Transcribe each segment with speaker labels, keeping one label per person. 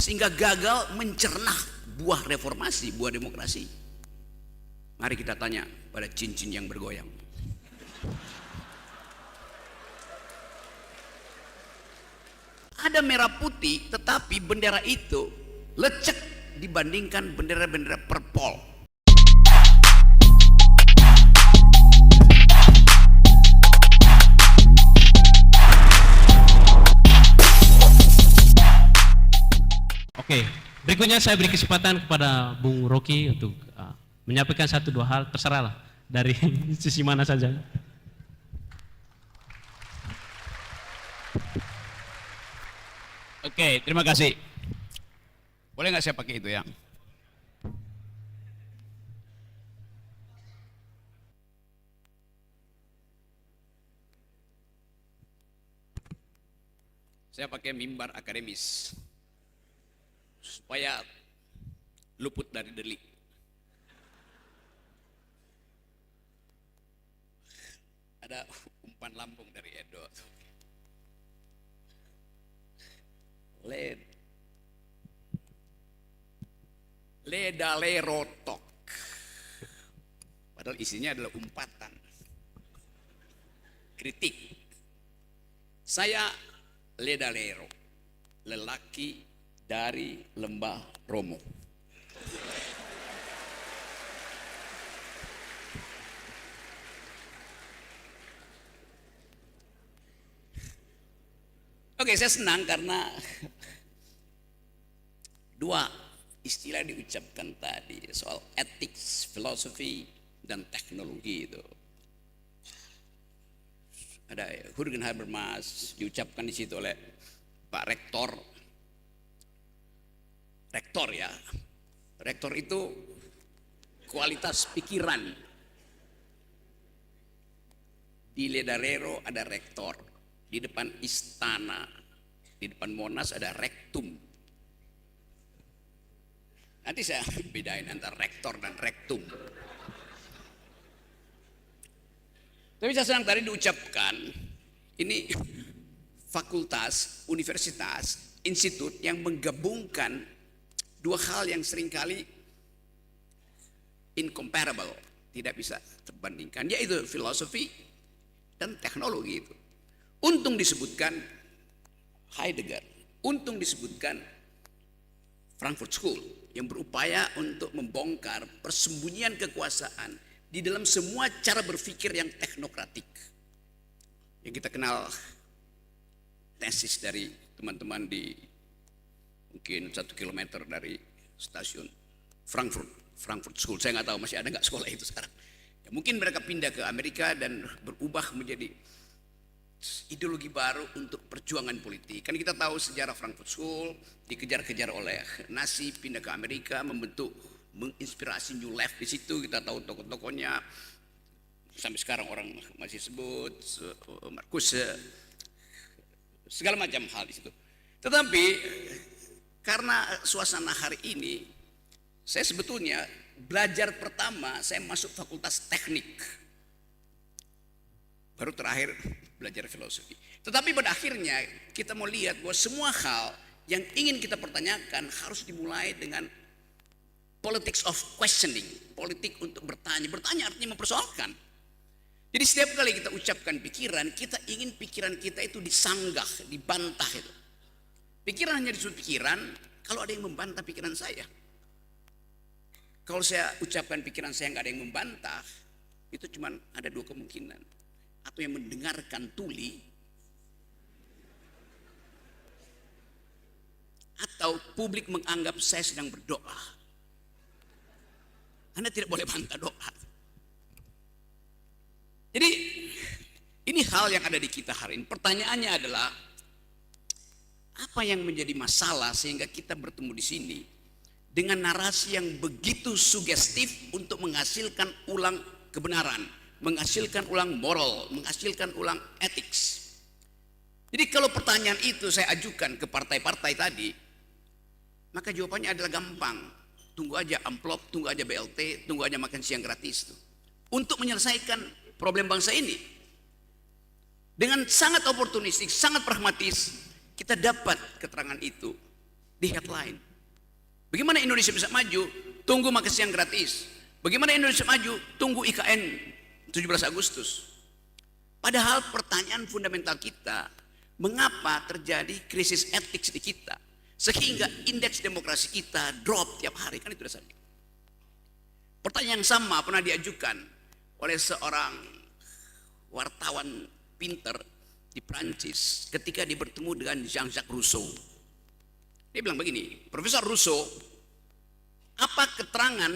Speaker 1: sehingga gagal mencerna buah reformasi, buah demokrasi. Mari kita tanya pada cincin yang bergoyang. Ada merah putih, tetapi bendera itu lecek dibandingkan bendera-bendera perpol.
Speaker 2: Oke, berikutnya saya beri kesempatan kepada Bung Rocky untuk menyampaikan satu dua hal, terserahlah dari sisi mana saja.
Speaker 1: Oke, terima kasih. Boleh nggak saya pakai itu ya? Saya pakai mimbar akademis supaya luput dari delik. Ada umpan lambung dari Edo. Ledalerotok. Padahal isinya adalah umpatan. Kritik. Saya Ledalero, lelaki dari Lembah Romo. Oke, saya senang karena dua istilah diucapkan tadi soal ethics, filosofi, dan teknologi itu. Ada Jürgen Habermas diucapkan di situ oleh Pak Rektor. Rektor ya. Rektor itu kualitas pikiran. Di Ledalero ada rektor. Di depan istana, di depan Monas ada rektum. Nanti saya bedain antara rektor dan rektum. Tapi saya senang tadi diucapkan, ini fakultas, universitas, institut yang menggabungkan dua hal yang seringkali incomparable, tidak bisa terbandingkan, yaitu filosofi dan teknologi itu. Untung disebutkan Heidegger, untung disebutkan Frankfurt School yang berupaya untuk membongkar persembunyian kekuasaan di dalam semua cara berpikir yang teknokratik. Yang kita kenal tesis dari teman-teman di mungkin 1 kilometer dari stasiun Frankfurt School. Saya nggak tahu masih ada nggak sekolah itu sekarang. Ya, mungkin mereka pindah ke Amerika dan berubah menjadi ideologi baru untuk perjuangan politik. Kan kita tahu sejarah Frankfurt School dikejar-kejar oleh Nazi, pindah ke Amerika, menginspirasi New Left di situ. Kita tahu tokoh-tokohnya, sampai sekarang orang masih sebut Marcuse, segala macam hal di situ. Tetapi karena suasana hari ini, saya sebetulnya belajar pertama saya masuk fakultas teknik, baru terakhir belajar filosofi. Tetapi pada akhirnya kita mau lihat bahwa semua hal yang ingin kita pertanyakan harus dimulai dengan politics of questioning, politik untuk bertanya. Bertanya artinya mempersoalkan. Jadi setiap kali kita ucapkan pikiran, kita ingin pikiran kita itu disanggah, dibantah itu. Pikiran hanya disebut pikiran kalau ada yang membantah pikiran saya. Kalau saya ucapkan pikiran saya nggak ada yang membantah, itu cuma ada dua kemungkinan. Atau yang mendengarkan tuli, atau publik menganggap saya sedang berdoa. Anda tidak boleh bantah doa. Jadi ini hal yang ada di kita hari ini. Pertanyaannya adalah apa yang menjadi masalah sehingga kita bertemu di sini dengan narasi yang begitu sugestif untuk menghasilkan ulang kebenaran, menghasilkan ulang moral, menghasilkan ulang ethics. Jadi kalau pertanyaan itu saya ajukan ke partai-partai tadi, maka jawabannya adalah gampang. Tunggu aja amplop, tunggu aja BLT, tunggu aja makan siang gratis tuh. Untuk menyelesaikan problem bangsa ini. Dengan sangat oportunistik, sangat pragmatis, kita dapat keterangan itu di headline. Bagaimana Indonesia bisa maju? Tunggu makan siang gratis. Bagaimana Indonesia maju? Tunggu IKN 17 Agustus. Padahal pertanyaan fundamental kita, mengapa terjadi krisis etik di kita? Sehingga indeks demokrasi kita drop tiap hari, kan itu dasarnya. Pertanyaan yang sama pernah diajukan oleh seorang wartawan pinter di Prancis ketika dia bertemu dengan Jean-Jacques Rousseau. Dia bilang begini, Profesor Rousseau, apa keterangan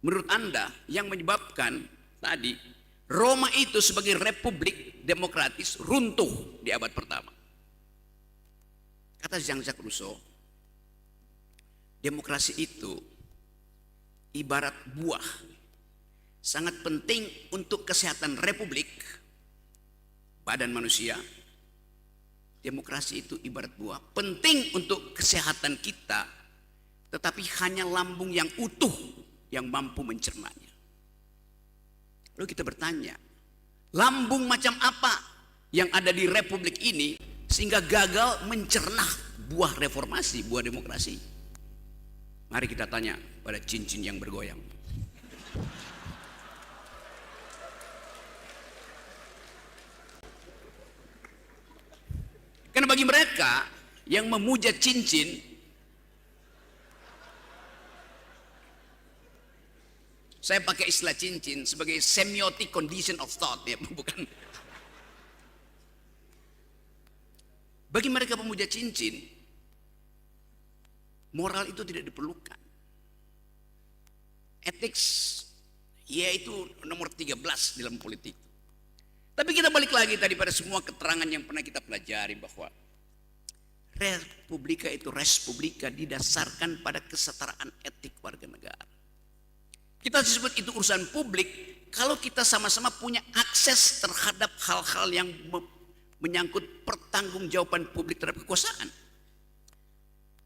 Speaker 1: menurut Anda yang menyebabkan tadi Roma itu sebagai republik demokratis runtuh di abad pertama? Kata Jean-Jacques Rousseau, demokrasi itu ibarat buah, sangat penting untuk kesehatan republik, badan manusia. Demokrasi itu ibarat buah, penting untuk kesehatan kita, tetapi hanya lambung yang utuh yang mampu mencernanya. Lalu kita bertanya, lambung macam apa yang ada di republik ini sehingga gagal mencerna buah reformasi, buah demokrasi? Mari kita tanya pada cincin yang bergoyang. Karena bagi mereka yang memuja cincin, saya pakai istilah cincin sebagai semiotic condition of thought, ya, bukan. Bagi mereka pemuja cincin, moral itu tidak diperlukan. Ethics, yaitu nomor 13 dalam politik. Tapi kita balik lagi tadi pada semua keterangan yang pernah kita pelajari bahwa Republika itu respublika didasarkan pada kesetaraan etik warga negara. Kita sebut itu urusan publik kalau kita sama-sama punya akses terhadap hal-hal yang menyangkut pertanggungjawaban publik terhadap kekuasaan.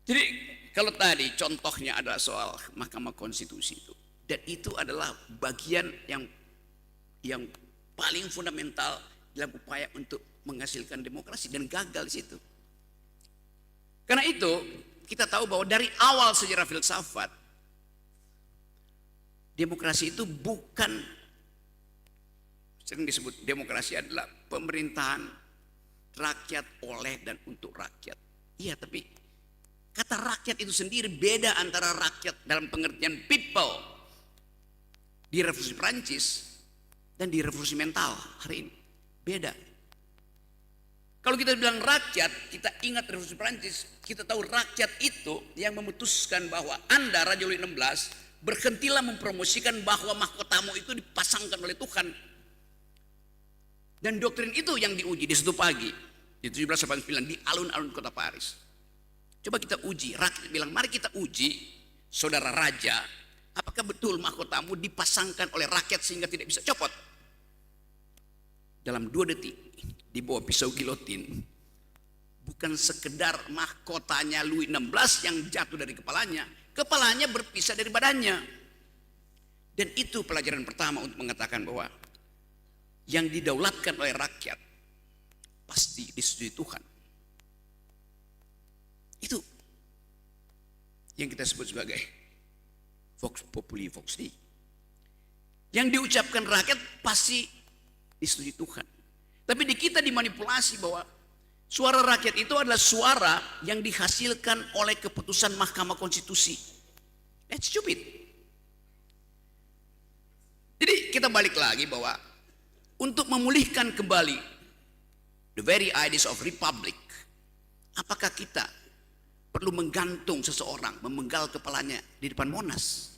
Speaker 1: Jadi kalau tadi contohnya adalah soal Mahkamah Konstitusi itu, dan itu adalah bagian yang paling fundamental dalam upaya untuk menghasilkan demokrasi, dan gagal di situ. Karena itu kita tahu bahwa dari awal sejarah filsafat, demokrasi itu bukan, sering disebut demokrasi adalah pemerintahan rakyat oleh dan untuk rakyat. Iya, tapi kata rakyat itu sendiri beda antara rakyat dalam pengertian people di Revolusi Prancis dan di revolusi mental hari ini. Beda. Kalau kita bilang rakyat, kita ingat revolusi Prancis, kita tahu rakyat itu yang memutuskan bahwa Anda, Raja Louis XVI, berhentilah mempromosikan bahwa mahkotamu itu dipasangkan oleh Tuhan. Dan doktrin itu yang diuji di satu pagi, di 1789, di alun-alun kota Paris. Coba kita uji, rakyat bilang, mari kita uji, saudara raja, apakah betul mahkotamu dipasangkan oleh rakyat sehingga tidak bisa copot? Dalam 2 detik, di bawah pisau gilotin, bukan sekedar mahkotanya Louis XVI yang jatuh dari kepalanya, kepalanya berpisah dari badannya. Dan itu pelajaran pertama untuk mengatakan bahwa yang didaulatkan oleh rakyat pasti disetujui Tuhan. Itu yang kita sebut sebagai vox populi vox dei. Yang diucapkan rakyat pasti disetujui Tuhan. Tapi di kita dimanipulasi bahwa suara rakyat itu adalah suara yang dihasilkan oleh keputusan Mahkamah Konstitusi. That's stupid. Jadi kita balik lagi bahwa untuk memulihkan kembali the very ideas of republic, apakah kita perlu menggantung seseorang, memenggal kepalanya di depan Monas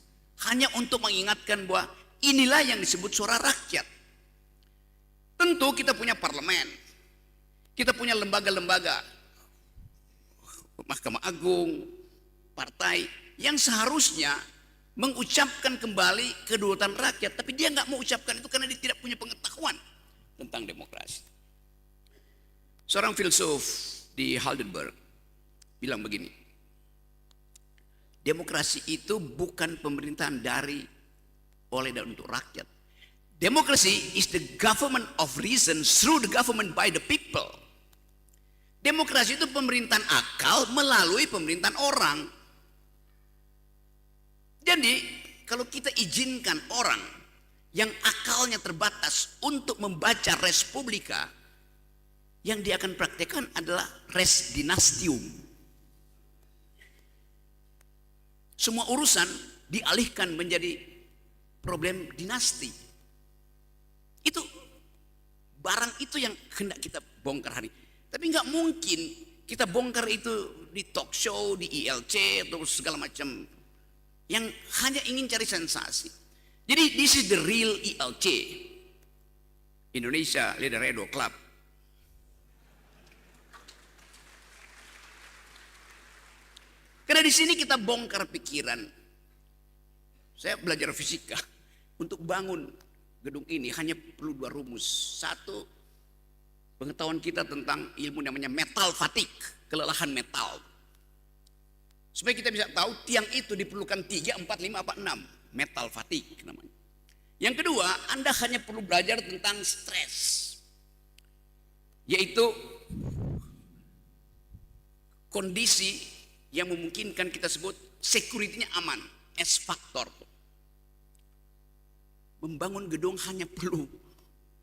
Speaker 1: hanya untuk mengingatkan bahwa inilah yang disebut suara rakyat? Tentu kita punya parlemen, kita punya lembaga-lembaga, Mahkamah Agung, partai yang seharusnya mengucapkan kembali kedaulatan rakyat, tapi dia nggak mau ucapkan itu karena dia tidak punya pengetahuan tentang demokrasi. Seorang filsuf di Heidelberg bilang begini, demokrasi itu bukan pemerintahan dari, oleh dan untuk rakyat. Democracy is the government of reason through the government by the people. Demokrasi itu pemerintahan akal melalui pemerintahan orang. Jadi kalau kita izinkan orang yang akalnya terbatas untuk membaca res publica, yang dia akan praktekkan adalah res dinastium. Semua urusan dialihkan menjadi problem dinasti. Itu barang itu yang hendak kita bongkar hari. Tapi nggak mungkin kita bongkar itu di talk show, di ILC atau segala macam yang hanya ingin cari sensasi. Jadi this is the real ILC, Indonesia Leaderedo Club. Karena di sini kita bongkar pikiran. Saya belajar fisika, untuk bangun gedung ini hanya perlu 2 rumus. Satu, pengetahuan kita tentang ilmu namanya metal fatigue, kelelahan metal. Supaya kita bisa tahu tiang itu diperlukan 3, 4, 5, apa 6. Metal fatigue namanya. Yang kedua, Anda hanya perlu belajar tentang stres. Yaitu kondisi yang memungkinkan kita sebut security-nya aman, S faktor. Membangun gedung hanya perlu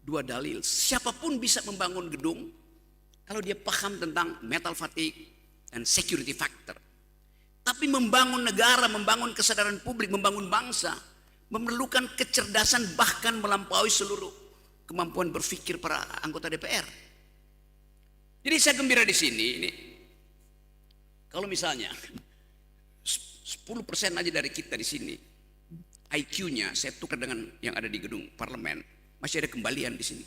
Speaker 1: 2 dalil. Siapapun bisa membangun gedung kalau dia paham tentang metal fatigue dan security factor. Tapi membangun negara, membangun kesadaran publik, membangun bangsa memerlukan kecerdasan bahkan melampaui seluruh kemampuan berpikir para anggota DPR. Jadi saya gembira di sini ini. Kalau misalnya 10% aja dari kita di sini IQ-nya saya tukar dengan yang ada di gedung parlemen, masih ada kembalian di sini.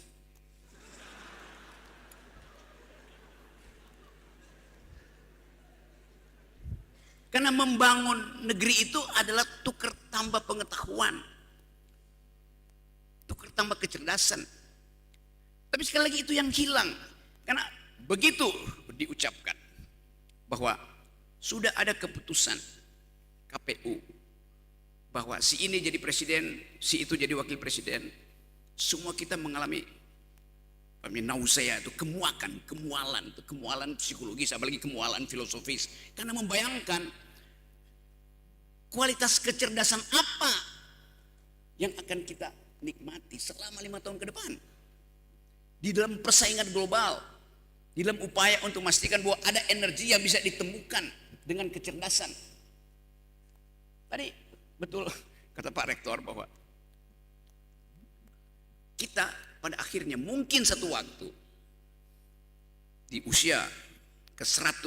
Speaker 1: Karena membangun negeri itu adalah tukar tambah pengetahuan, tukar tambah kecerdasan. Tapi sekali lagi itu yang hilang. Karena begitu diucapkan bahwa sudah ada keputusan KPU bahwa si ini jadi presiden, si itu jadi wakil presiden, semua kita mengalami nausea, itu kemualan psikologis, apalagi kemualan filosofis, karena membayangkan kualitas kecerdasan apa yang akan kita nikmati selama 5 tahun ke depan di dalam persaingan global, di dalam upaya untuk memastikan bahwa ada energi yang bisa ditemukan dengan kecerdasan. Tadi betul kata Pak Rektor bahwa kita pada akhirnya mungkin satu waktu di usia ke-100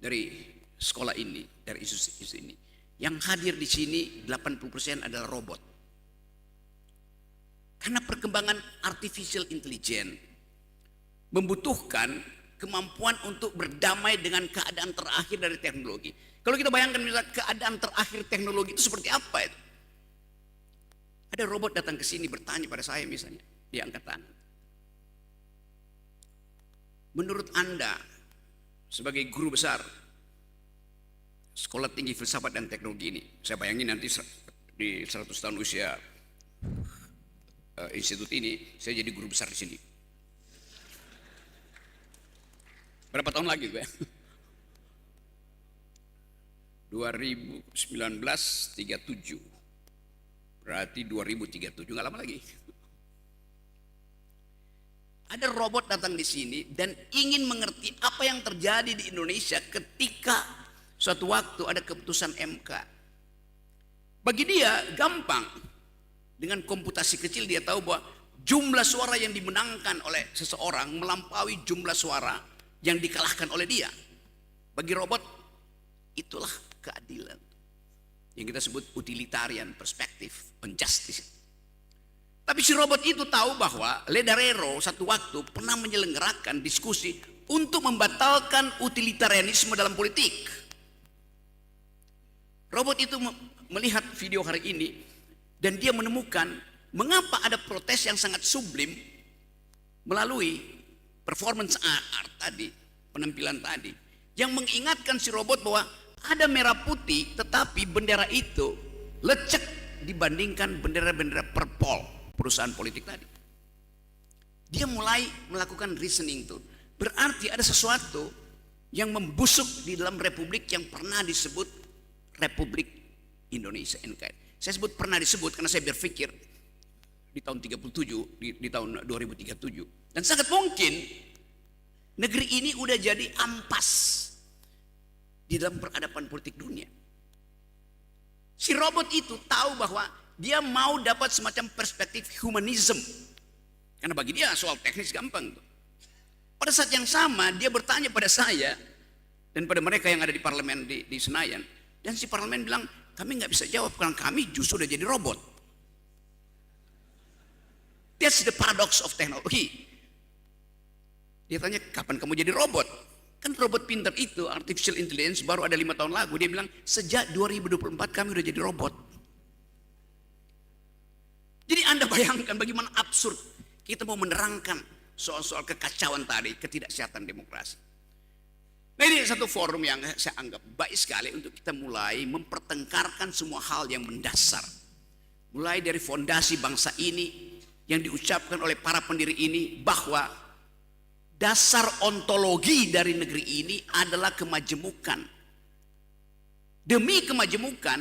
Speaker 1: dari sekolah ini, dari isu ini, yang hadir di sini 80% adalah robot. Karena perkembangan artificial intelligence membutuhkan kemampuan untuk berdamai dengan keadaan terakhir dari teknologi. Kalau kita bayangkan misalnya keadaan terakhir teknologi itu seperti apa itu? Ada robot datang ke sini bertanya pada saya misalnya, dia angkat tangan. Menurut Anda sebagai guru besar Sekolah Tinggi Filsafat dan Teknologi ini, saya bayangin nanti di 100 tahun usia institut ini, saya jadi guru besar di sini. Berapa tahun lagi gue? 2019 37. Berarti 2037, nggak lama lagi. Ada robot datang di sini dan ingin mengerti apa yang terjadi di Indonesia ketika suatu waktu ada keputusan MK. Bagi dia gampang. Dengan komputasi kecil dia tahu bahwa jumlah suara yang dimenangkan oleh seseorang melampaui jumlah suara yang dikalahkan oleh dia. Bagi robot itulah keadilan yang kita sebut utilitarian perspective on justice. Tapi si robot itu tahu bahwa Ledarero satu waktu pernah menyelenggarakan diskusi untuk membatalkan utilitarianisme dalam politik. Robot itu melihat video hari ini dan dia menemukan mengapa ada protes yang sangat sublim melalui performance art tadi, penampilan tadi, yang mengingatkan si robot bahwa ada merah putih tetapi bendera itu lecek dibandingkan bendera-bendera purple perusahaan politik tadi. Dia mulai melakukan reasoning tuh, Berarti ada sesuatu yang membusuk di dalam republik yang pernah disebut Republik Indonesia NKRI. Saya sebut pernah disebut karena saya berpikir di tahun 37, di tahun 2037. Dan sangat mungkin negeri ini udah jadi ampas di dalam peradaban politik dunia. Si robot itu tahu bahwa dia mau dapat semacam perspektif humanism. Karena bagi dia soal teknis gampang tuh. Pada saat yang sama dia bertanya pada saya dan pada mereka yang ada di parlemen di Senayan, dan si parlemen bilang kami nggak bisa jawab karena kami justru udah jadi robot. That's the paradox of technology. Dia tanya kapan kamu jadi robot? Kan robot pintar itu artificial intelligence baru ada 5 tahun lalu. Dia bilang sejak 2024 kami udah jadi robot. Jadi Anda bayangkan bagaimana absurd kita mau menerangkan soal-soal kekacauan tadi, ketidaksehatan demokrasi. Nah, ini satu forum yang saya anggap baik sekali untuk kita mulai mempertengkarkan semua hal yang mendasar. Mulai dari fondasi bangsa ini yang diucapkan oleh para pendiri ini bahwa dasar ontologi dari negeri ini adalah kemajemukan. Demi kemajemukan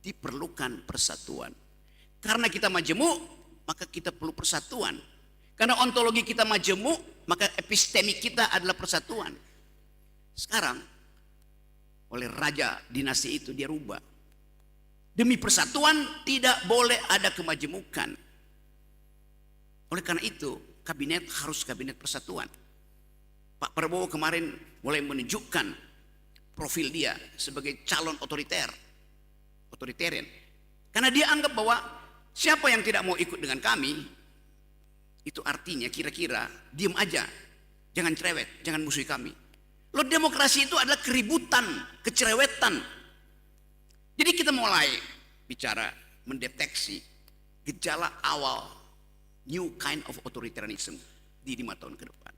Speaker 1: diperlukan persatuan. Karena kita majemuk, maka kita perlu persatuan. Karena ontologi kita majemuk, maka epistemik kita adalah persatuan. Sekarang oleh raja dinasti itu dia rubah. Demi persatuan tidak boleh ada kemajemukan. Oleh karena itu kabinet harus kabinet persatuan. Pak Prabowo kemarin mulai menunjukkan profil dia sebagai calon otoritarian. Karena dia anggap bahwa siapa yang tidak mau ikut dengan kami, itu artinya kira-kira diam aja, jangan cerewet, jangan musuhi kami. Loh, demokrasi itu adalah keributan, kecerewetan. Jadi kita mulai bicara mendeteksi gejala awal new kind of authoritarianism di 5 tahun ke depan.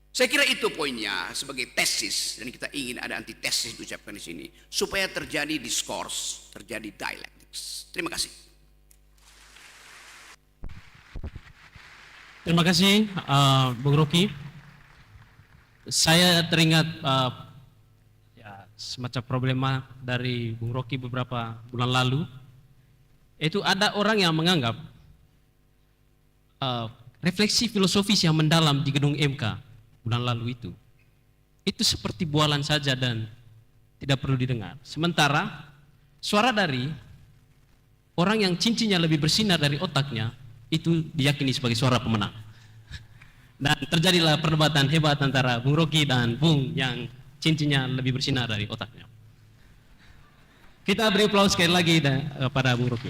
Speaker 1: Saya kira itu poinnya sebagai tesis, dan kita ingin ada antitesis diucapkan di sini supaya terjadi discourse, terjadi dialectics. Terima kasih.
Speaker 2: Terima kasih Bung Rocky. Saya teringat ya, semacam problema dari Bung Rocky beberapa bulan lalu. Itu ada orang yang menganggap refleksi filosofis yang mendalam di gedung MK bulan lalu itu seperti bualan saja dan tidak perlu didengar. Sementara suara dari orang yang cincinnya lebih bersinar dari otaknya itu diyakini sebagai suara pemenang. Dan terjadilah perdebatan hebat antara Bung Rocky dan Bung yang cincinnya lebih bersinar dari otaknya. Kita beri aplaus sekali lagi pada Bung Rocky.